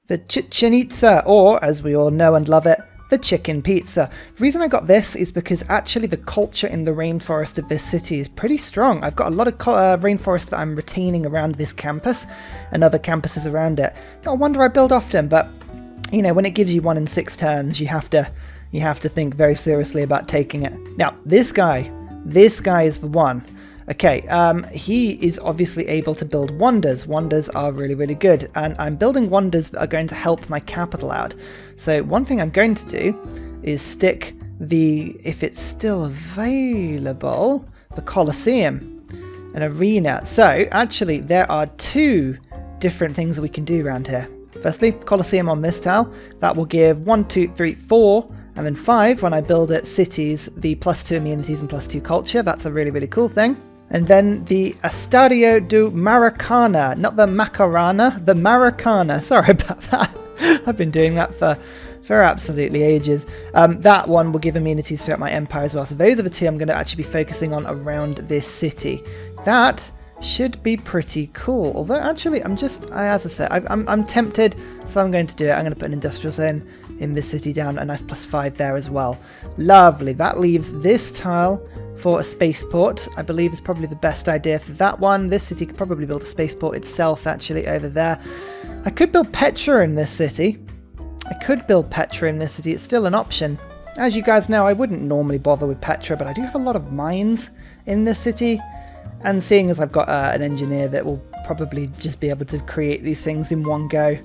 The Chichen Itza, or as we all know and love it, the chicken pizza. The reason I got this is because actually the culture in the rainforest of this city is pretty strong. I've got a lot of rainforest that I'm retaining around this campus and other campuses around it. No wonder I build often, but you know, when it gives you 1 in 6 turns, you have to think very seriously about taking it. Now, this guy is the one. Okay, he is obviously able to build wonders. Wonders are really, really good, and I'm building wonders that are going to help my capital out. So one thing I'm going to do is stick if it's still available, the Colosseum, an arena. So actually there are 2 different things that we can do around here. Firstly, Colosseum on this tile, that will give 1, 2, 3, 4, and then 5 when I build it cities, the +2 amenities and +2 culture. That's a really, really cool thing. And then the Estadio do Maracana, not the Macarena, the Maracana. Sorry about that. I've been doing that for absolutely ages. That one will give amenities throughout my empire as well. So those are the 2 I'm going to actually be focusing on around this city. That should be pretty cool. Although actually, as I said, I'm tempted, so I'm going to do it. I'm going to put an industrial zone in this city down, a nice +5 there as well. Lovely. That leaves this tile for a spaceport. I believe is probably the best idea for that one. This city could probably build a spaceport itself actually over there. I could build Petra in this city. It's still an option. As you guys know, I wouldn't normally bother with Petra, but I do have a lot of mines in this city. And seeing as I've got an engineer that will probably just be able to create these things in one go.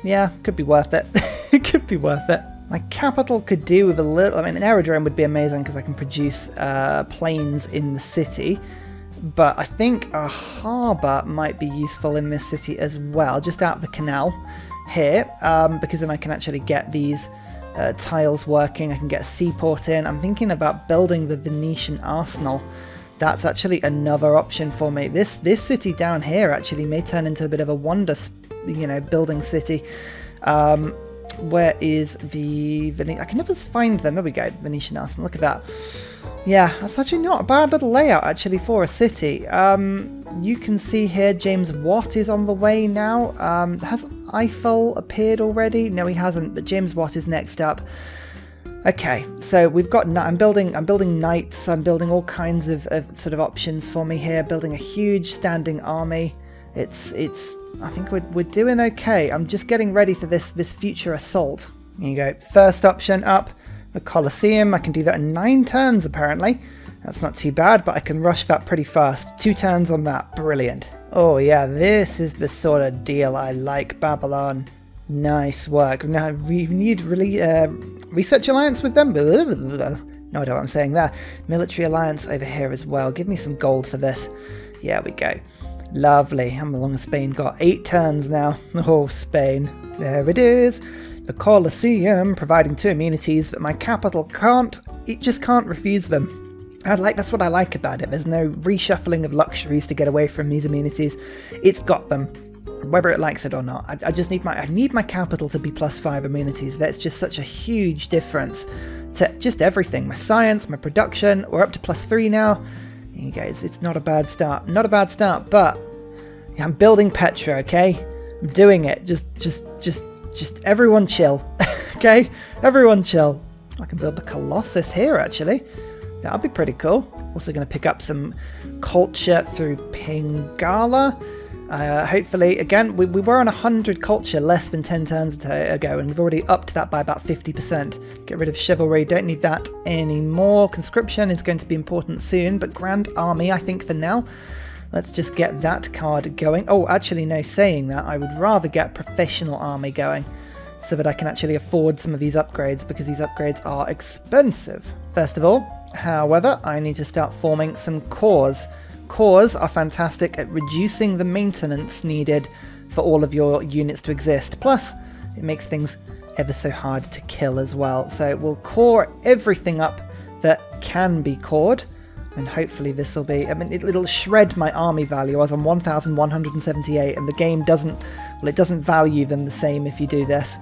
Yeah, could be worth it. It could be worth it. My capital could do with a little... I mean, an aerodrome would be amazing because I can produce planes in the city. But I think a harbour might be useful in this city as well, just out of the canal here, because then I can actually get these tiles working. I can get a seaport in. I'm thinking about building the Venetian arsenal. That's actually another option for me. This city down here actually may turn into a bit of a wonder, building city. Where is the I can never find them. There we go, Venetian arsenal. Look at that. Yeah, that's actually not a bad little layout actually for a city. You can see here James Watt is on the way now. Has Eiffel appeared already? No, he hasn't, but James Watt is next up. Okay, so we've got, I'm building knights, I'm building all kinds of sort of options for me here, building a huge standing army. I think we're doing okay. I'm just getting ready for this future assault. Here you go, first option up, the Colosseum. I can do that in 9 turns apparently. That's not too bad, but I can rush that pretty fast. 2 turns on that, brilliant. Oh yeah, this is the sort of deal I like, Babylon. Nice work. Now we need research alliance with them. No idea what I'm saying there. Military alliance over here as well. Give me some gold for this. Yeah, we go. Lovely. How long has Spain got? 8 turns now. Oh, Spain. There it is. The Colosseum, providing 2 amenities that my capital just can't refuse them. That's what I like about it. There's no reshuffling of luxuries to get away from these amenities. It's got them. Whether it likes it or not. I just need my capital to be +5 amenities. That's just such a huge difference to just everything. My science, my production, we're up to +3 now. You guys, it's not a bad start. Not a bad start, but yeah, I'm building Petra, okay? I'm doing it. Just everyone chill. Okay? Everyone chill. I can build the Colossus here actually. That'll be pretty cool. Also going to pick up some culture through Pingala. Hopefully, again, we were on 100 culture less than 10 turns ago, and we've already upped that by about 50%. Get rid of chivalry, don't need that anymore. Conscription is going to be important soon, but Grand Army, I think, for now. Let's just get that card going. Oh, actually, no, saying that, I would rather get Professional Army going so that I can actually afford some of these upgrades, because these upgrades are expensive. First of all, however, I need to start forming some corps. Corps are fantastic at reducing the maintenance needed for all of your units to exist. Plus, it makes things ever so hard to kill as well. So we'll core everything up that can be cored. And hopefully this will be... it'll shred my army value. I was on 1,178 and the game doesn't... Well, it doesn't value them the same if you do this.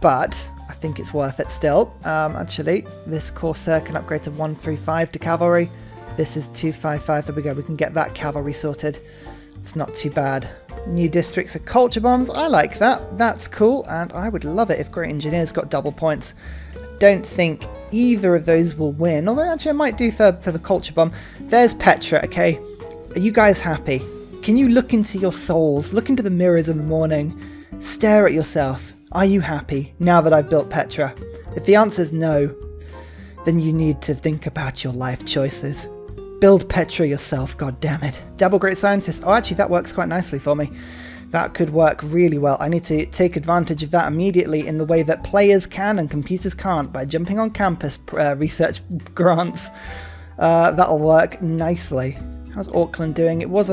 But I think it's worth it still. Actually, this Corsair can upgrade to 135 to cavalry. This is 255. There we go. We can get that cavalry sorted. It's not too bad. New districts of culture bombs. I like that. That's cool. And I would love it if Great Engineers got double points. Don't think either of those will win. Although actually I might do for the culture bomb. There's Petra, okay? Are you guys happy? Can you look into your souls? Look into the mirrors in the morning. Stare at yourself. Are you happy now that I've built Petra? If the answer is no, then you need to think about your life choices. Build Petra yourself, god damn it. Double Great Scientist. Oh, actually that works quite nicely for me. That could work really well. I need to take advantage of that immediately in the way that players can and computers can't, by jumping on campus research grants. That'll work nicely. How's Auckland doing? It was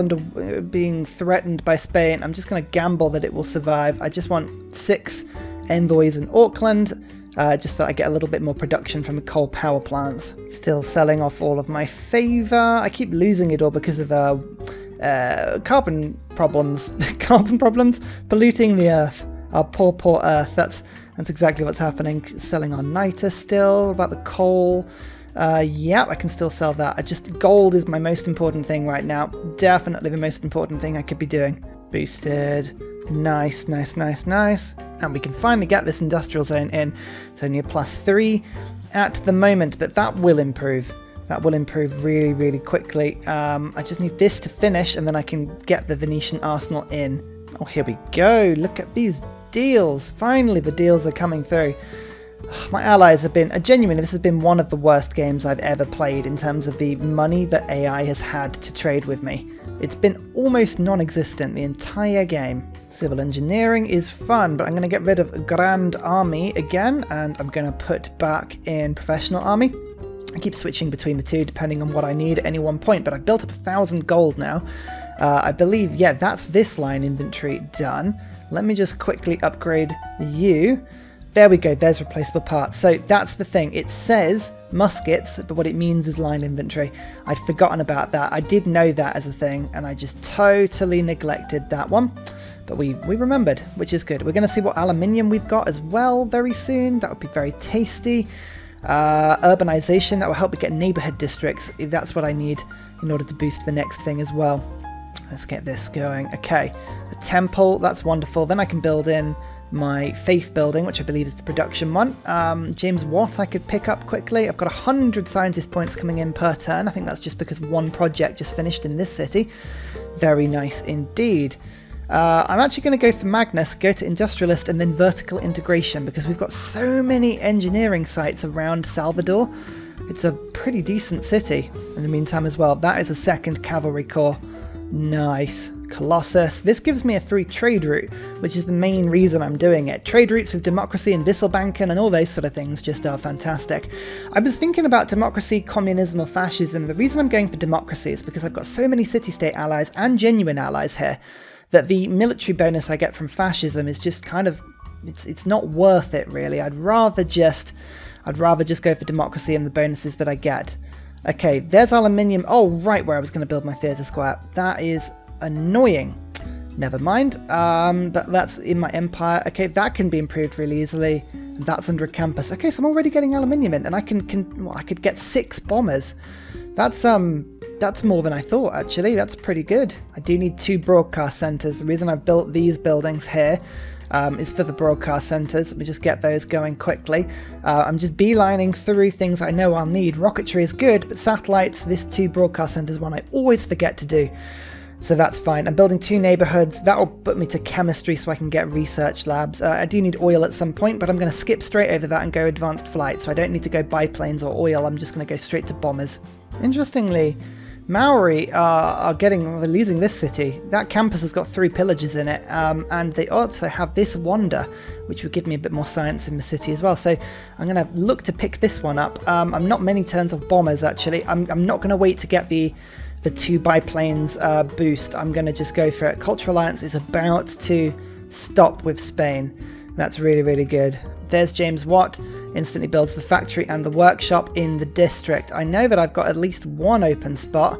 being threatened by Spain. I'm just going to gamble that it will survive. I just want 6 envoys in Auckland, just so I get a little bit more production from the coal power plants. Still selling off all of my favour. I keep losing it all because of carbon problems. Carbon problems? Polluting the earth. Our poor earth. That's exactly what's happening. Selling our niter still. About the coal. Yeah, I can still sell that. Gold is my most important thing right now. Definitely the most important thing I could be doing. Boosted. Nice. And we can finally get this industrial zone in. It's only a +3 at the moment, but that will improve. That will improve really, really quickly. I just need this to finish, and then I can get the Venetian arsenal in. Oh, here we go. Look at these deals. Finally, the deals are coming through. My allies have been, genuinely, this has been one of the worst games I've ever played in terms of the money that AI has had to trade with me. It's been almost non-existent the entire game. Civil engineering is fun, but I'm going to get rid of Grand Army again, and I'm going to put back in Professional Army. I keep switching between the two depending on what I need at any one point, but I've built up 1,000 gold now. I believe, yeah, that's this line inventory done. Let me just quickly upgrade you. There we go, there's replaceable parts. So that's the thing, it says muskets, but what it means is line inventory. I'd forgotten about that. I did know that as a thing, and I just totally neglected that one. But we remembered, which is good. We're going to see what aluminium we've got as well very soon. That would be very tasty. Urbanization, that will help me get neighborhood districts. That's what I need in order to boost the next thing as well. Let's get this going. Okay, a temple, that's wonderful. Then I can build in my faith building, which I believe is the production one. James Watt I could pick up quickly. I've got 100 scientist points coming in per turn. I think that's just because one project just finished in this city. Very nice indeed. I'm actually going to go for Magnus, go to Industrialist, and then Vertical Integration, because we've got so many engineering sites around Salvador. It's a pretty decent city in the meantime as well. That is a 2nd Cavalry Corps. Nice. Colossus. This gives me a free trade route, which is the main reason I'm doing it. Trade routes with democracy and Wisselbanken and all those sort of things just are fantastic. I was thinking about democracy, communism or fascism. The reason I'm going for democracy is because I've got so many city-state allies and genuine allies here that the military bonus I get from fascism is just kind of, it's not worth it really. I'd rather just go for democracy and the bonuses that I get. Okay, there's aluminium. Oh, right where I was going to build my theatre square. That is annoying. Never mind. That's in my empire. Okay, that can be improved really easily. That's under a campus. Okay, so I'm already getting aluminium in, and I could get 6 bombers. That's more than I thought, actually. That's pretty good. I do need 2 broadcast centres. The reason I've built these buildings here is for the broadcast centres. Let me just get those going quickly. I'm just beelining through things I know I'll need. Rocketry is good, but satellites, this 2 broadcast centres one I always forget to do. So that's fine. I'm building 2 neighbourhoods. That'll put me to chemistry so I can get research labs. I do need oil at some point, but I'm going to skip straight over that and go advanced flight. So I don't need to go biplanes or oil. I'm just going to go straight to bombers. Interestingly, Maori they're losing this city. That campus has got 3 pillages in it, and they also have this wonder, which would give me a bit more science in the city as well. So I'm going to look to pick this one up. I'm not many turns of bombers, actually. I'm not going to wait to get the 2 biplanes boost. I'm going to just go for it. Cultural Alliance is about to stop with Spain. That's really, really good. There's James Watt. Instantly builds the factory and the workshop in the district. I know that I've got at least 1 open spot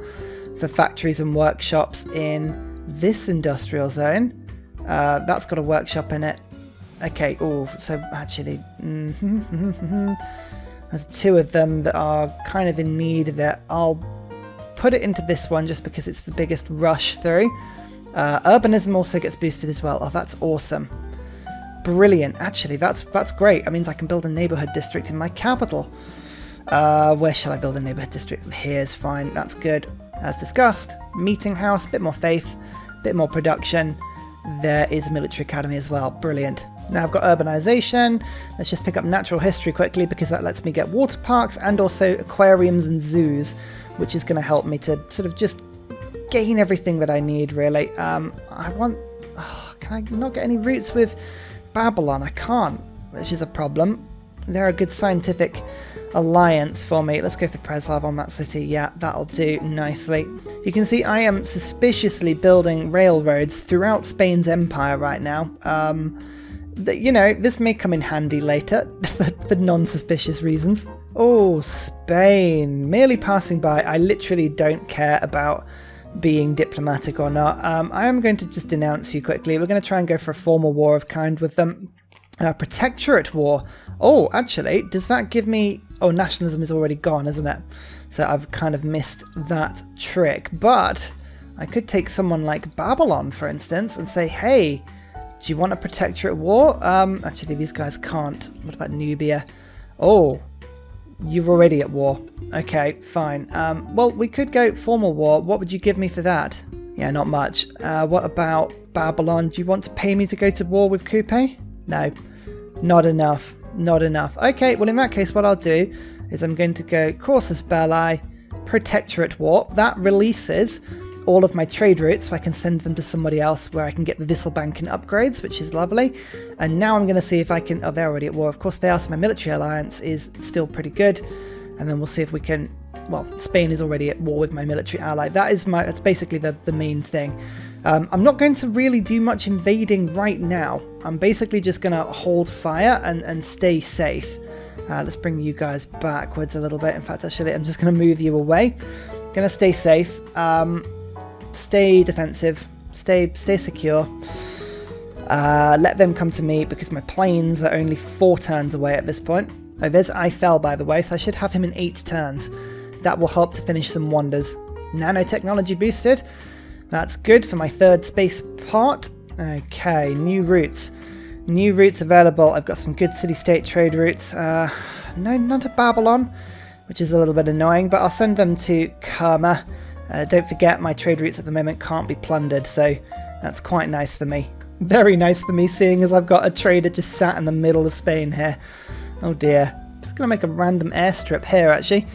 for factories and workshops in this industrial zone. That's got a workshop in it. Okay, so actually, there's 2 of them that are kind of in need of it. I'll put it into this one just because it's the biggest rush through. Urbanism also gets boosted as well. Oh, that's awesome. Brilliant. Actually, that's great. That means I can build a neighborhood district in my capital. Where shall I build a neighborhood district? Here's fine. That's good. As discussed, meeting house, bit more faith, bit more production. There is a military academy as well. Brilliant. Now I've got urbanization. Let's just pick up natural history quickly because that lets me get water parks and also aquariums and zoos, which is going to help me to sort of just gain everything that I need, really. I want... Oh, can I not get any roots with Babylon? I can't, which is a problem. They're a good scientific alliance for me. Let's go for Preslav on that city. Yeah, that'll do nicely. You can see I am suspiciously building railroads throughout Spain's empire right now. You know, this may come in handy later for non-suspicious reasons. Oh, Spain. Merely passing by. I literally don't care about being diplomatic or not. I am going to just denounce you quickly. We're going to try and go for a formal war of kind with them. Protectorate war. Oh, actually, does that give me... Oh, nationalism is already gone, isn't it? So I've kind of missed that trick. But I could take someone like Babylon, for instance, and say, hey, do you want a protectorate war? Actually, these guys can't. What about Nubia? Oh, you're already at war. Okay, fine. Well, we could go formal war. What would you give me for that? Yeah, not much. What about Babylon? Do you want to pay me to go to war with Coupe? No, not enough. Not enough. Okay, well in that case what I'll do is I'm going to go Cursus Belli, Protectorate War. That releases all of my trade routes so I can send them to somebody else where I can get the Wisselbanken upgrades, which is lovely. And now I'm going to see if I can... Oh, they're already at war. Of course they are, so my military alliance is still pretty good. And then we'll see if we can... Well, Spain is already at war with my military ally. That's basically the main thing. I'm not going to really do much invading right now. I'm basically just going to hold fire and stay safe. Let's bring you guys backwards a little bit. In fact, actually, I'm just going to move you away. Going to stay safe. Stay defensive. Stay secure. Let them come to me because my planes are only 4 turns away at this point. Oh, there's Eiffel, by the way, so I should have him in 8 turns. That will help to finish some wonders. Nanotechnology boosted. That's good for my 3rd space part. Okay, new routes. New routes available. I've got some good city-state trade routes. No, not to Babylon, which is a little bit annoying, but I'll send them to Kerma. Don't forget, my trade routes at the moment can't be plundered, so that's quite nice for me. Very nice for me, seeing as I've got a trader just sat in the middle of Spain here. Oh dear. Just going to make a random airstrip here, actually.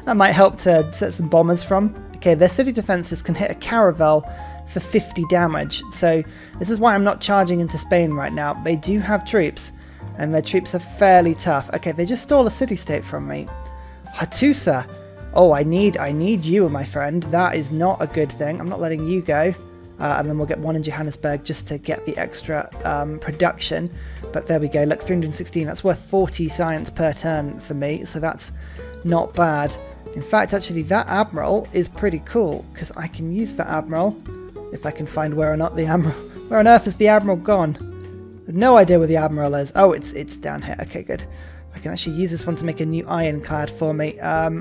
That might help to set some bombers from. Okay, their city defences can hit a caravel for 50 damage. So this is why I'm not charging into Spain right now. They do have troops, and their troops are fairly tough. Okay, they just stole a city-state from me. Hattusa. Oh, I need you, my friend. That is not a good thing. I'm not letting you go. And then we'll get one in Johannesburg just to get the extra production. But there we go. Look, 316. That's worth 40 science per turn for me. So that's not bad. In fact, actually, that admiral is pretty cool because I can use that admiral if I can find where or not the admiral. Where on earth is the admiral gone? I have no idea where the admiral is. Oh, it's down here. Okay, good. I can actually use this one to make a new ironclad for me,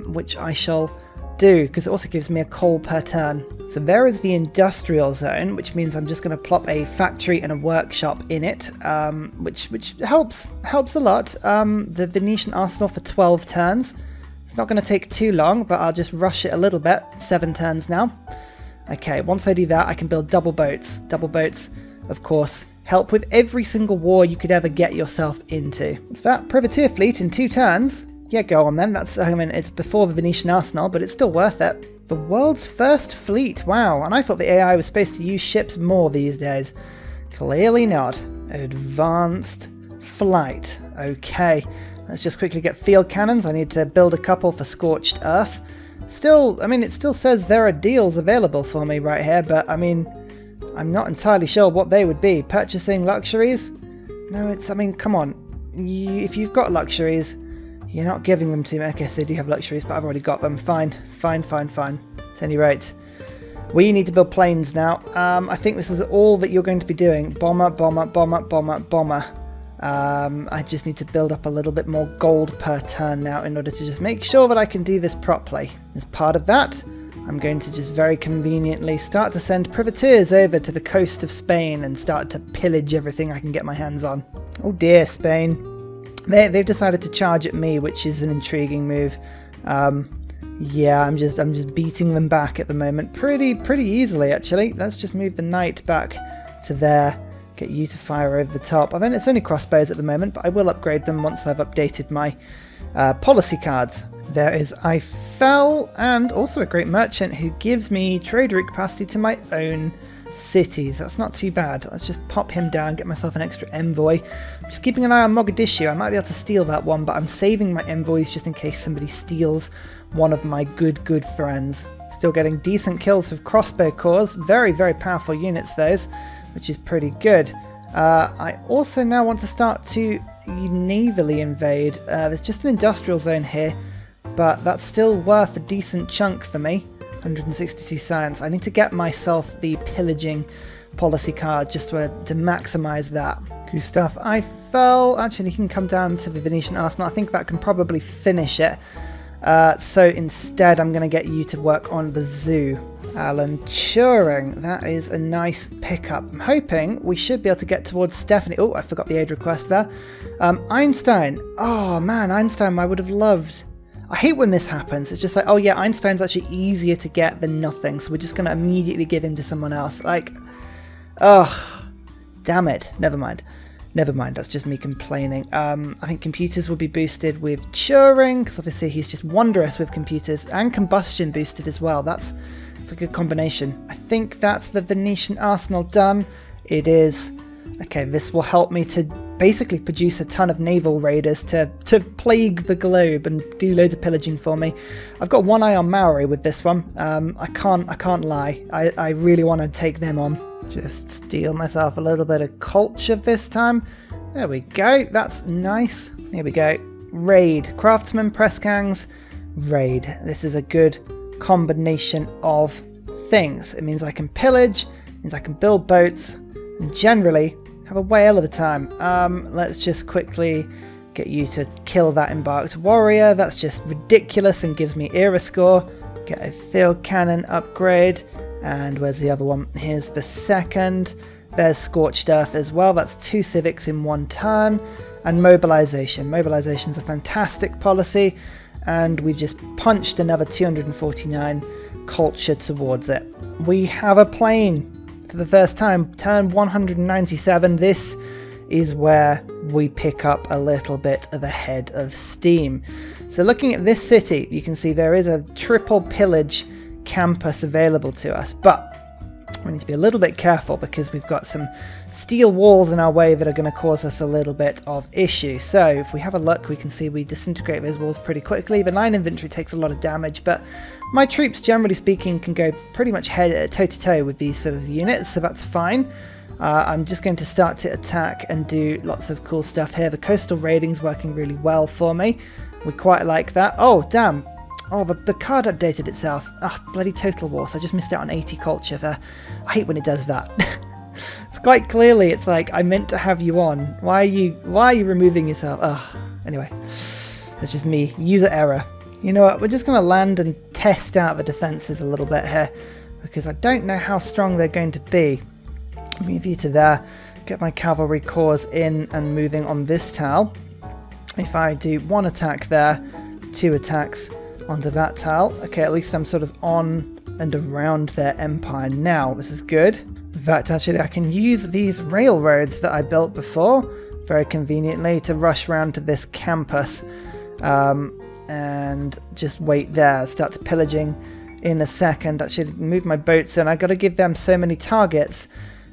which I shall do because it also gives me a coal per turn. So there is the industrial zone, which means I'm just going to plop a factory and a workshop in it, which helps a lot. The Venetian arsenal for 12 turns. It's not going to take too long, but I'll just rush it a little bit. 7 turns now. Okay, once I do that, I can build double boats. Double boats, of course, help with every single war you could ever get yourself into. What's that? Privateer fleet in 2 turns? Yeah, go on then. That's, I mean, it's before the Venetian arsenal, but it's still worth it. The world's first fleet. Wow, and I thought the AI was supposed to use ships more these days. Clearly not. Advanced flight. Okay. Let's just quickly get field cannons. I need to build a couple for Scorched Earth. Still, I mean, it still says there are deals available for me right here, but I mean, I'm not entirely sure what they would be. Purchasing luxuries? No, it's, I mean, come on. If you've got luxuries, you're not giving them to me. Okay, so they do have luxuries, but I've already got them. Fine. At any rate, we need to build planes now. I think this is all that you're going to be doing. Bomber. I just need to build up a little bit more gold per turn now in order to just make sure that I can do this properly. As part of that, I'm going to just very conveniently start to send privateers over to the coast of Spain and start to pillage everything I can get my hands on. Oh dear, Spain. They've decided to charge at me, which is an intriguing move. Yeah, I'm just beating them back at the moment pretty easily, actually. Let's just move the knight back to there. Get you to fire over the top. It's only crossbows at the moment, but I will upgrade them once I've updated my policy cards. There is Eiffel, and also a great merchant who gives me trade route capacity to my own cities. That's not too bad. Let's just pop him down, get myself an extra envoy. I'm just keeping an eye on Mogadishu. I might be able to steal that one, but I'm saving my envoys just in case somebody steals one of my good friends. Still getting decent kills with crossbow cores. Very powerful units, those, which is pretty good. I also now want to start to navally invade. There's just an industrial zone here, but that's still worth a decent chunk for me. 162 science. I need to get myself the pillaging policy card just to maximise that. Gustav Eiffel. Actually, he can come down to the Venetian arsenal. I think that can probably finish it. So instead, I'm going to get you to work on the zoo. Alan Turing. That is a nice pickup. I'm hoping we should be able to get towards Stephanie. Oh, I forgot the aid request there. Einstein. Oh man, Einstein I would have loved. I hate when this happens. It's just like, oh yeah, Einstein's actually easier to get than nothing, so we're just going to immediately give him to someone else. Like, ugh, damn it. Never mind, that's just me complaining. I think computers will be boosted with Turing, because obviously he's just wondrous with computers, and combustion boosted as well. That's a good combination. I think that's the Venetian arsenal done. It is. Okay, this will help me to basically produce a ton of naval raiders to plague the globe and do loads of pillaging for me. I've got one eye on Maori with this one. I can't lie. I really want to take them on. Just steal myself a little bit of culture this time. There we go. That's nice. Here we go. Raid. Craftsman, press gangs, raid. This is a good combination of things. It means I can pillage, it means I can build boats, and generally have a whale of a time. Let's just quickly get you to kill that embarked warrior. That's just ridiculous and gives me era score. Get a field cannon upgrade. And where's the other one? Here's the second. There's Scorched Earth as well. That's 2 civics in 1 turn. And mobilization. Mobilization's a fantastic policy. And we've just punched another 249 culture towards it. We have a plane for the first time. Turn 197. This is where we pick up a little bit of a head of steam. So looking at this city, you can see there is a triple pillage campus available to us, but we need to be a little bit careful because we've got some steel walls in our way that are going to cause us a little bit of issue. So if we have a look, we can see we disintegrate those walls pretty quickly. The line infantry takes a lot of damage, but my troops, generally speaking, can go pretty much toe to toe with these sort of units, so that's fine. I'm just going to start to attack and do lots of cool stuff here. The coastal raiding's working really well for me. We quite like that. Oh, damn. Oh, the card updated itself. Ah, bloody Total War, so I just missed out on 80 culture there. I hate when it does that. It's quite clearly, it's like, I meant to have you on. Why are you removing yourself? Ugh. Anyway, that's just me. User error. You know what, we're just going to land and test out the defences a little bit here, because I don't know how strong they're going to be. Move you to there. Get my cavalry corps in and moving on this tile. If I do 1 attack there, 2 attacks onto that tile. Okay, at least I'm sort of on and around their empire now. This is good. In fact, actually, I can use these railroads that I built before very conveniently to rush around to this campus and just wait there. Start to pillaging in a second. Actually, move my boats in. I've got to give them so many targets.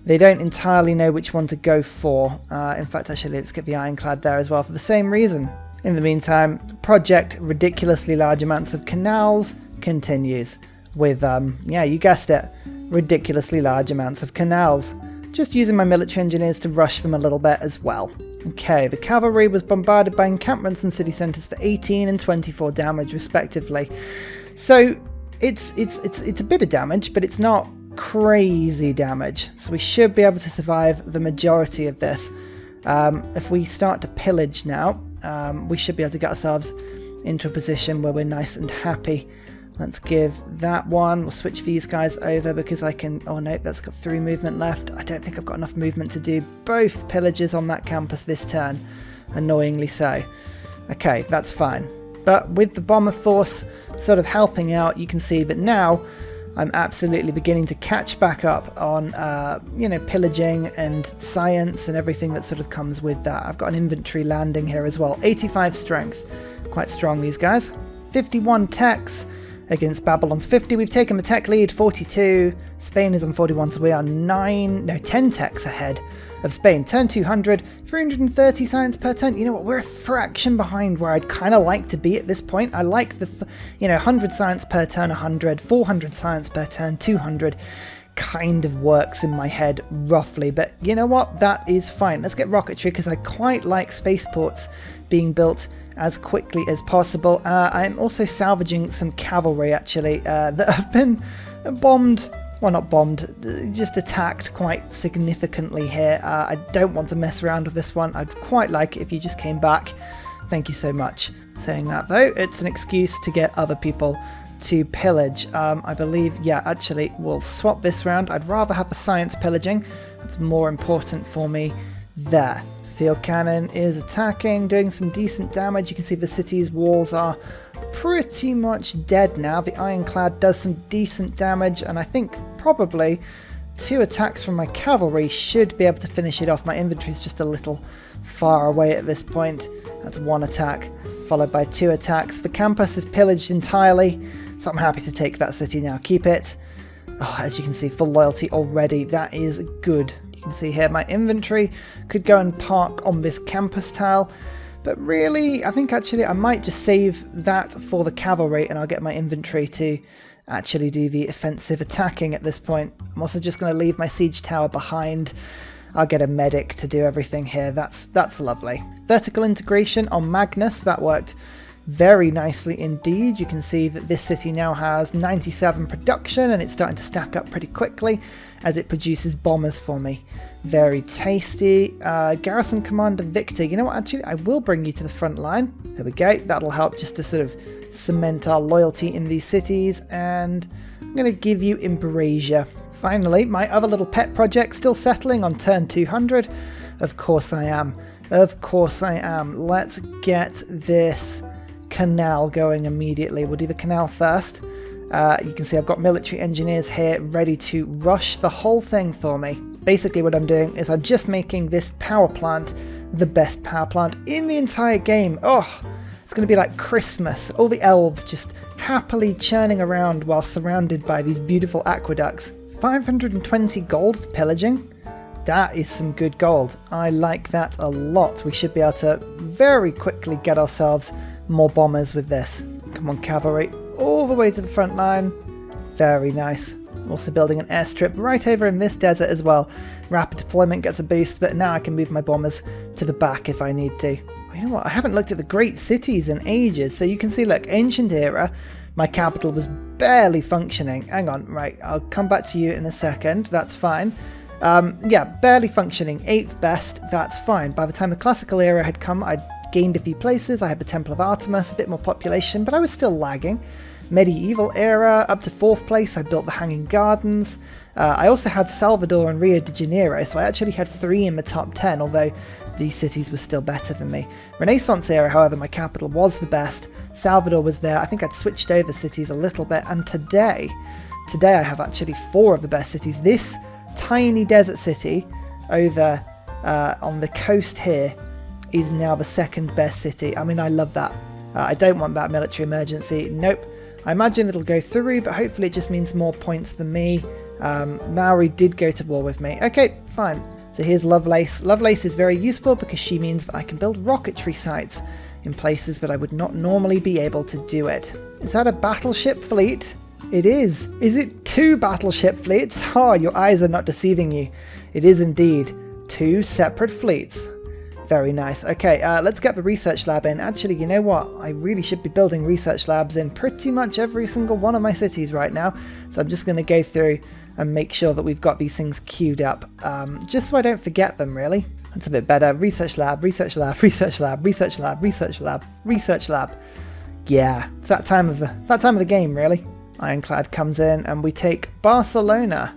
They don't entirely know which one to go for. In fact, actually, let's get the ironclad there as well for the same reason. In the meantime, project ridiculously large amounts of canals continues with, yeah, you guessed it, ridiculously large amounts of canals. Just using my military engineers to rush them a little bit as well. Okay, the cavalry was bombarded by encampments and city centres for 18 and 24 damage respectively. So it's a bit of damage, but it's not crazy damage. So we should be able to survive the majority of this. If we start to pillage now, we should be able to get ourselves into a position where we're nice and happy. Let's give that one. We'll switch these guys over because I can... Oh no, that's got 3 movement left. I don't think I've got enough movement to do both pillages on that campus this turn. Annoyingly so. Okay, that's fine. But with the bomber force sort of helping out, you can see that now I'm absolutely beginning to catch back up on, you know, pillaging and science and everything that sort of comes with that. I've got an inventory landing here as well. 85 strength. Quite strong, these guys. 51 techs against Babylon's 50. We've taken the tech lead, 42. Spain is on 41, so we are 10 techs ahead of Spain. Turn 200, 330 science per turn. You know what, we're a fraction behind where I'd kind of like to be at this point. I like the, 100 science per turn, 100, 400 science per turn, 200. Kind of works in my head roughly, but you know what, that is fine. Let's get rocketry because I quite like spaceports being built as quickly as possible. I'm also salvaging some cavalry actually that have been bombed. Well, not bombed, just attacked quite significantly here. I don't want to mess around with this one. I'd quite like it if you just came back. Thank you so much. Saying that though, it's an excuse to get other people to pillage. I believe, yeah, actually, we'll swap this round. I'd rather have the science pillaging. It's more important for me there. Field cannon is attacking, doing some decent damage. You can see the city's walls are pretty much dead now. The ironclad does some decent damage, and I think probably 2 attacks from my cavalry should be able to finish it off. My inventory is just a little far away at this point. That's 1 attack, followed by 2 attacks. The campus is pillaged entirely, so I'm happy to take that city now. Keep it. Oh, as you can see, full loyalty already. That is good. You can see here my inventory could go and park on this campus tile, but really I think actually I might just save that for the cavalry and I'll get my inventory to actually do the offensive attacking at this point. I'm also just going to leave my siege tower behind. I'll get a medic to do everything here. That's lovely. Vertical integration on Magnus, that worked very nicely indeed. You can see that this city now has 97 production and it's starting to stack up pretty quickly as it produces bombers for me. Very tasty. Garrison Commander Victor, you know what, actually I will bring you to the front line. There we go. That'll help just to sort of cement our loyalty in these cities, and I'm going to give you Embrasia. Finally, my other little pet project still settling on turn 200. Of course I am. Of course I am. Let's get this canal going immediately. We'll do the canal first. You can see I've got military engineers here ready to rush the whole thing for me. Basically what I'm doing is I'm just making this power plant the best power plant in the entire game. Oh, it's going to be like Christmas. All the elves just happily churning around while surrounded by these beautiful aqueducts. 520 gold for pillaging. That is some good gold. I like that a lot. We should be able to very quickly get ourselves more bombers with this. Come on, cavalry. All the way to the front line. Very nice. Also building an airstrip right over in this desert as well. Rapid deployment gets a boost, but now I can move my bombers to the back if I need to. You know what? I haven't looked at the great cities in ages. So you can see, look, ancient era. My capital was barely functioning. Hang on, right. I'll come back to you in a second. That's fine. Yeah, barely functioning. 8th best. That's fine. By the time the classical era had come, I'd gained a few places. I had the Temple of Artemis, a bit more population, but I was still lagging. Medieval era, up to 4th place. I built the Hanging Gardens. I also had Salvador and Rio de Janeiro, so I actually had 3 in the top 10, although these cities were still better than me. Renaissance era, however, my capital was the best. Salvador was there. I think I'd switched over cities a little bit, and today I have actually 4 of the best cities. This tiny desert city over on the coast here is now the 2nd best city. I mean, I love that. I don't want that military emergency. Nope. I imagine it'll go through, but hopefully it just means more points than me. Maori did go to war with me. Okay, fine. So here's Lovelace. Lovelace is very useful because she means that I can build rocketry sites in places that I would not normally be able to do it. Is that a battleship fleet? It is. Is it 2 battleship fleets? Oh, your eyes are not deceiving you. It is indeed 2 separate fleets. Very nice. Okay, let's get the research lab in. Actually, you know what? I really should be building research labs in pretty much every single one of my cities right now. So I'm just going to go through and make sure that we've got these things queued up, just so I don't forget them, really. That's a bit better. Research lab, research lab, research lab, research lab, research lab, research lab. Yeah, it's that time of the game, really. Ironclad comes in and we take Barcelona.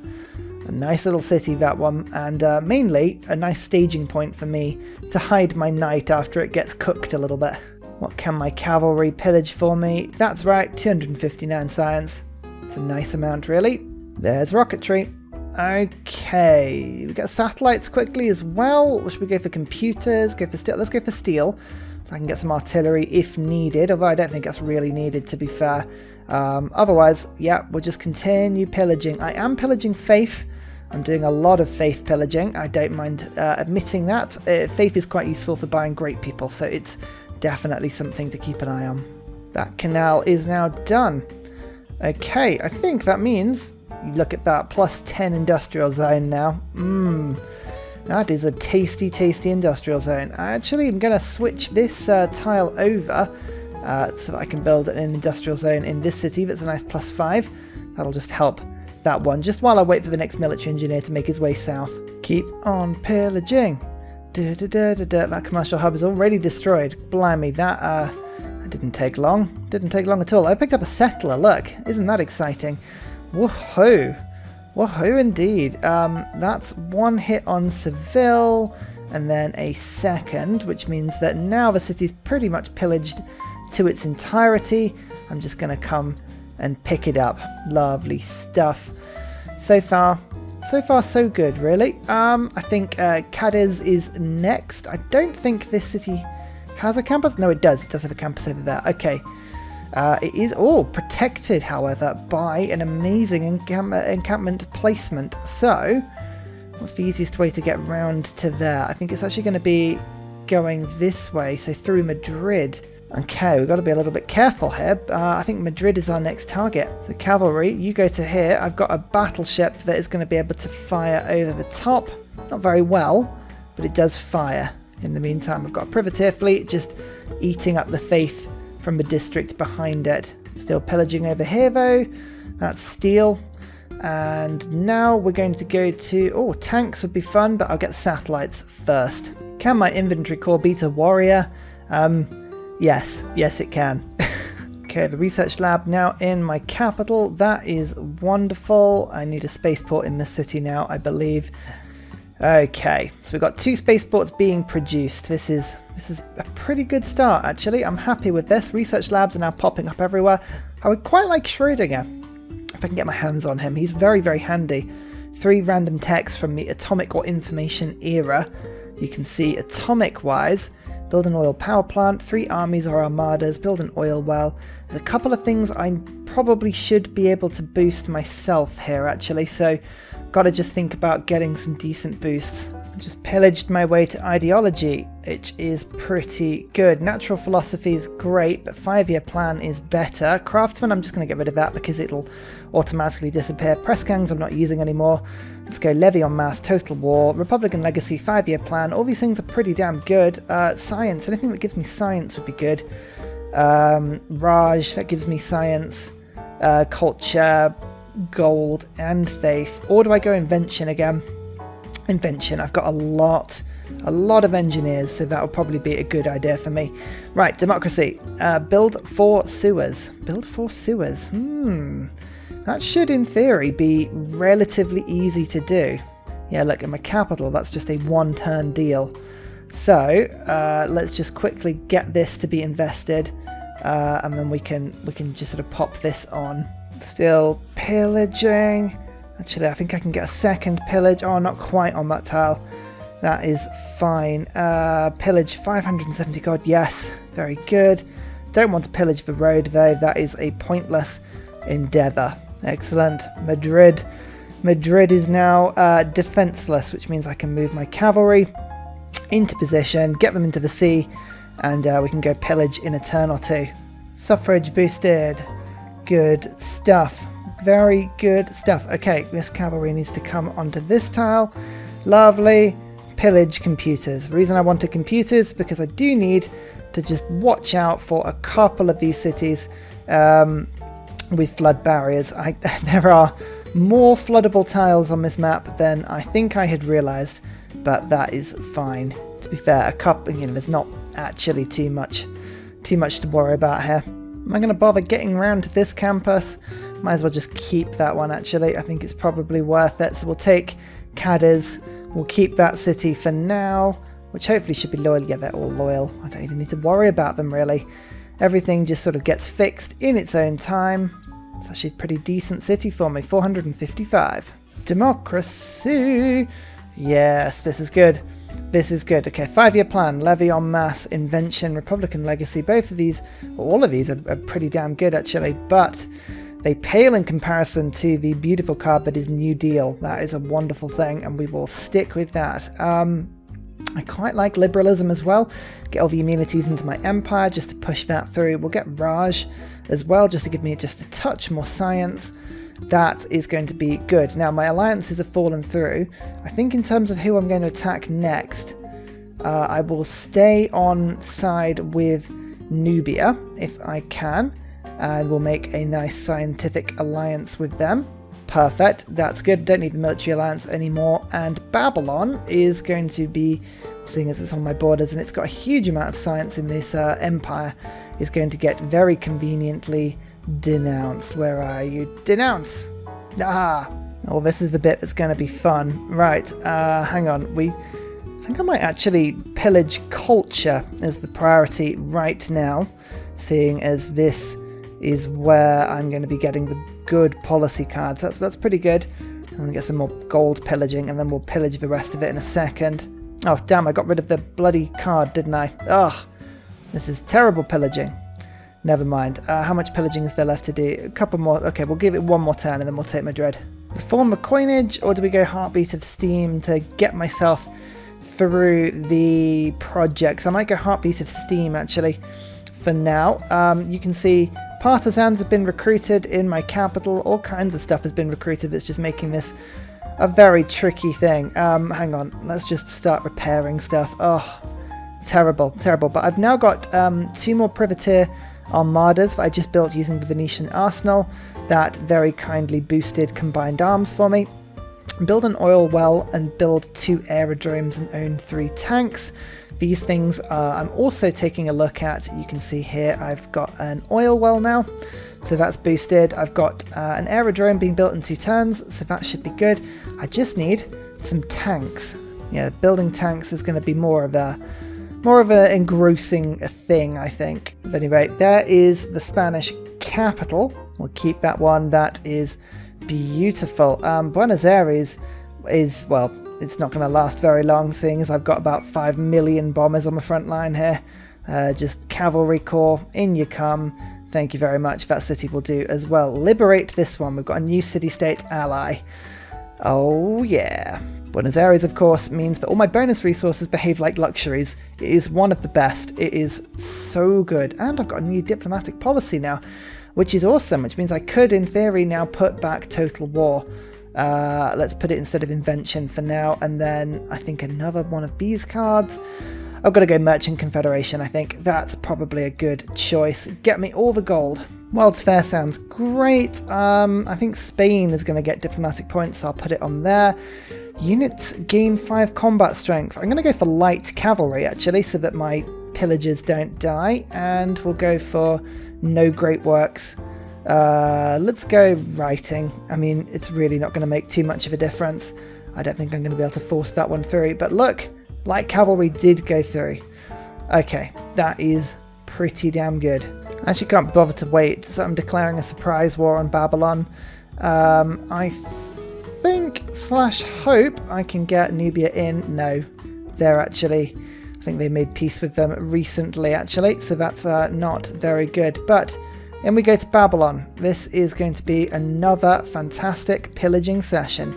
A nice little city, that one, and mainly a nice staging point for me to hide my knight after it gets cooked a little bit. What can my cavalry pillage for me? That's right, 259 science. It's a nice amount, really. There's rocketry. Okay, we got satellites quickly as well. Should we go for computers? Go for steel? Let's go for steel. So I can get some artillery if needed, although I don't think that's really needed, to be fair. Otherwise, yeah, we'll just continue pillaging. I am pillaging faith. I'm doing a lot of faith pillaging. I don't mind admitting that. Faith is quite useful for buying great people, so it's definitely something to keep an eye on. That canal is now done. Okay, I think that means, you look at that, plus 10 industrial zone now. That is a tasty, tasty industrial zone. Actually, I'm going to switch this tile over so that I can build an industrial zone in this city. That's a nice plus 5. That'll just help that one, just while I wait for the next military engineer to make his way south. Keep on pillaging. That commercial hub is already destroyed. Blimey, that didn't take long. Didn't take long at all. I picked up a settler, look. Isn't that exciting? Woohoo. Woohoo indeed. That's one hit on Seville, and then a second, which means that now the city's pretty much pillaged to its entirety. I'm just going to come and pick it up. Lovely stuff. So far so good, really. I think Cadiz is next. I don't think this city has a campus. No, it does. It does have a campus over there. Okay. It is all protected, however, by an amazing encampment placement. So, what's the easiest way to get round to there? I think it's actually going to be going this way, so through Madrid. Okay, we've got to be a little bit careful here. I think Madrid is our next target. So cavalry, you go to here. I've got a battleship that is going to be able to fire over the top. Not very well, but it does fire. In the meantime, I've got a privateer fleet just eating up the faith from the district behind it. Still pillaging over here, though. That's steel. And now we're going to go to... Oh, tanks would be fun, but I'll get satellites first. Can my infantry corps beat a warrior? Yes, it can. Okay, the research lab now in my capital. That is wonderful. I need a spaceport in this city now, I believe. Okay, so we've got 2 spaceports being produced. This is a pretty good start, actually. I'm happy with this. Research labs are now popping up everywhere. I would quite like Schrödinger, if I can get my hands on him. He's very, very handy. 3 random texts from the atomic or information era. You can see atomic-wise, build an oil power plant, 3 armies or armadas, build an oil well. There's a couple of things I probably should be able to boost myself here, actually, so gotta just think about getting some decent boosts. I just pillaged my way to ideology, which is pretty good. Natural philosophy is great, but 5-year plan is better. Craftsman, I'm just going to get rid of that because it'll automatically disappear. Press gangs I'm not using anymore. Let's go levy en masse, total war, Republican legacy, 5-year plan. All these things are pretty damn good. Science, anything that gives me science would be good. Raj, that gives me science. Culture, gold, and faith. Or do I go invention again? Invention. I've got a lot of engineers, so that will probably be a good idea for me. Right, democracy. Build 4 sewers. Build 4 sewers. That should, in theory, be relatively easy to do. Yeah, look, in my capital, that's just a 1-turn deal. So, let's just quickly get this to be invested, and then we can just sort of pop this on. Still pillaging. Actually, I think I can get a second pillage. Oh, not quite on that tile. That is fine. Pillage 570 gold. Yes, very good. Don't want to pillage the road, though. That is a pointless endeavour. Excellent. Madrid. Madrid is now defenceless, which means I can move my cavalry into position, get them into the sea, and we can go pillage in a turn or 2. Suffrage boosted. Good stuff. Very good stuff. Okay, this cavalry needs to come onto this tile. Lovely. Pillage computers. The reason I wanted computers is because I do need to just watch out for a couple of these cities with flood barriers. There are more floodable tiles on this map than I think I had realised, but that is fine. To be fair, a couple, there's not actually too much to worry about here. Am I going to bother getting around to this campus? Might as well just keep that one, actually. I think it's probably worth it. So we'll take Cadiz. We'll keep that city for now, which hopefully should be loyal. Yeah, they're all loyal. I don't even need to worry about them, really. Everything just sort of gets fixed in its own time. It's actually a pretty decent city for me. 455. Democracy. Yes, this is good. This is good. Okay, 5-year plan. Levy en masse, invention, Republican legacy. Both of these, all of these are pretty damn good, actually. But they pale in comparison to the beautiful card that is New Deal. That is a wonderful thing, and we will stick with that. I quite like liberalism as well. Get all the immunities into my empire just to push that through. We'll get Raj as well, just to give me just a touch more science. That is going to be good. Now, my alliances have fallen through. I think in terms of who I'm going to attack next, I will stay on side with Nubia, if I can, and we'll make a nice scientific alliance with them. Perfect, that's good. Don't need the military alliance anymore. And Babylon is going to be, seeing as it's on my borders and it's got a huge amount of science in this empire, is going to get very conveniently denounced. Where are you? Denounce! Ah! Oh, this is the bit that's going to be fun. Right, hang on. I think I might actually pillage culture as the priority right now, seeing as this is where I'm going to be getting the good policy cards. That's pretty good. I'm going to get some more gold pillaging, and then we'll pillage the rest of it in a second. Oh, damn, I got rid of the bloody card, didn't I? Ugh, this is terrible pillaging. Never mind. How much pillaging is there left to do? A couple more. Okay, we'll give it one more turn, and then we'll take Madrid. Reform the coinage, or do we go Heartbeat of Steam to get myself through the projects? I might go Heartbeat of Steam, actually, for now. You can see partisans have been recruited in my capital. All kinds of stuff has been recruited that's just making this a very tricky thing. Hang on. Let's just start repairing stuff. Oh, terrible, terrible. But I've now got 2 more privateer armadas that I just built using the Venetian arsenal. That very kindly boosted combined arms for me. Build an oil well and build 2 aerodromes and own 3 tanks. These things I'm also taking a look at. You can see here I've got an oil well now, so that's boosted. I've got an aerodrome being built in 2 turns, so that should be good. I just need some tanks. Yeah, building tanks is going to be more of an engrossing thing, I think. But anyway, there is the Spanish capital. We'll keep that one. That is beautiful. Buenos Aires is, well, it's not going to last very long, seeing as I've got about 5 million bombers on the front line here. Just cavalry corps, in you come. Thank you very much. That city will do as well. Liberate this one. We've got a new city-state ally. Oh yeah. Buenos Aires, of course, means that all my bonus resources behave like luxuries. It is one of the best. It is so good. And I've got a new diplomatic policy now, which is awesome, which means I could, in theory, now put back Total War. Let's put it instead of Invention for now, and then I think another one of these cards. I've got to go Merchant Confederation, I think. That's probably a good choice. Get me all the gold. World's Fair sounds great. I think Spain is going to get diplomatic points, so I'll put it on there. Units gain 5 combat strength. I'm going to go for light cavalry, actually, so that my pillagers don't die, and we'll go for no great works. Let's go writing. I mean, it's really not going to make too much of a difference. I don't think I'm going to be able to force that one through, but look, light cavalry did go through. Okay, that is pretty damn good. I actually can't bother to wait, so I'm declaring a surprise war on Babylon. I think / hope I can get Nubia in. No, they're actually, I think they made peace with them recently, actually, so that's not very good. But then we go to Babylon. This is going to be another fantastic pillaging session,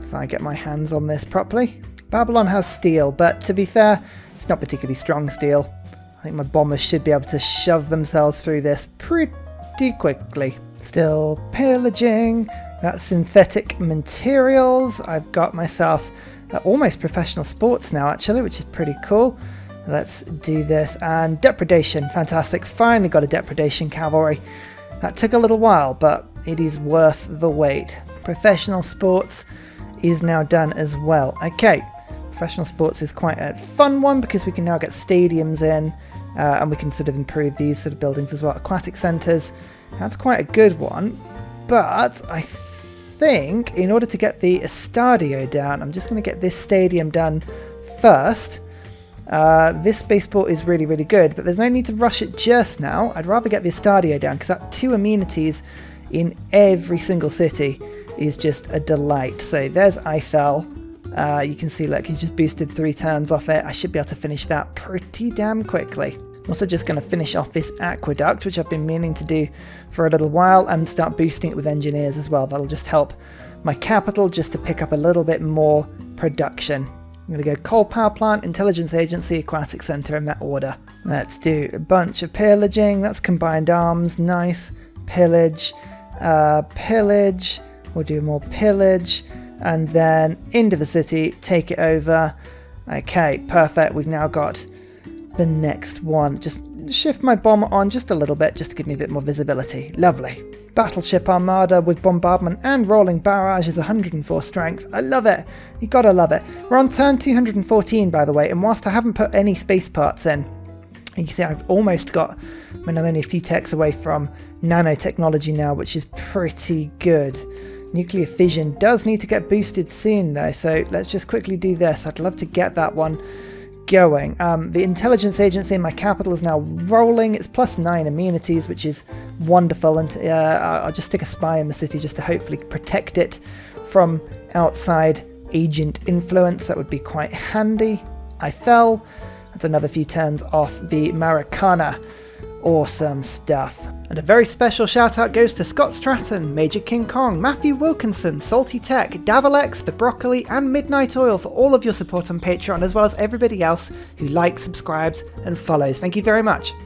if I get my hands on this properly. Babylon has steel, but to be fair, it's not particularly strong steel. I think my bombers should be able to shove themselves through this pretty quickly. Still pillaging. That's synthetic materials. I've got myself almost professional sports now, actually, which is pretty cool. Let's do this. And depredation. Fantastic. Finally got a depredation cavalry. That took a little while, but it is worth the wait. Professional sports is now done as well. Okay. Professional sports is quite a fun one because we can now get stadiums in. And we can sort of improve these sort of buildings as well. Aquatic centres, that's quite a good one. But I think in order to get the Estadio down, I'm just going to get this stadium done first. This spaceport is really, really good, but there's no need to rush it just now. I'd rather get the Estadio down because that 2 amenities in every single city is just a delight. So there's Eiffel. You can see, look, he's just boosted 3 turns off it. I should be able to finish that pretty damn quickly. I'm also just going to finish off this aqueduct, which I've been meaning to do for a little while, and start boosting it with engineers as well. That'll just help my capital just to pick up a little bit more production. I'm going to go coal power plant, intelligence agency, aquatic centre in that order. Let's do a bunch of pillaging. That's combined arms. Nice. Pillage. Pillage. We'll do more pillage. And then into the city, take it over. Okay, perfect. We've now got the next one. Just shift my bomber on just a little bit, just to give me a bit more visibility. Lovely. Battleship Armada with bombardment and rolling barrage is 104 strength. I love it. You gotta love it. We're on turn 214, by the way, and whilst I haven't put any space parts in, you can see I've almost got, I mean, I'm only a few techs away from nanotechnology now, which is pretty good. Nuclear fission does need to get boosted soon though, so let's just quickly do this. I'd love to get that one going. The intelligence agency in my capital is now rolling. It's +9 amenities, which is wonderful, and I'll just stick a spy in the city just to hopefully protect it from outside agent influence. That would be quite handy. I fell. That's another few turns off the Maracana. Awesome stuff. And a very special shout out goes to Scott Stratton, Major King Kong, Matthew Wilkinson, Salty Tech, Davalex, The Broccoli, and Midnight Oil for all of your support on Patreon, as well as everybody else who likes, subscribes, and follows. Thank you very much.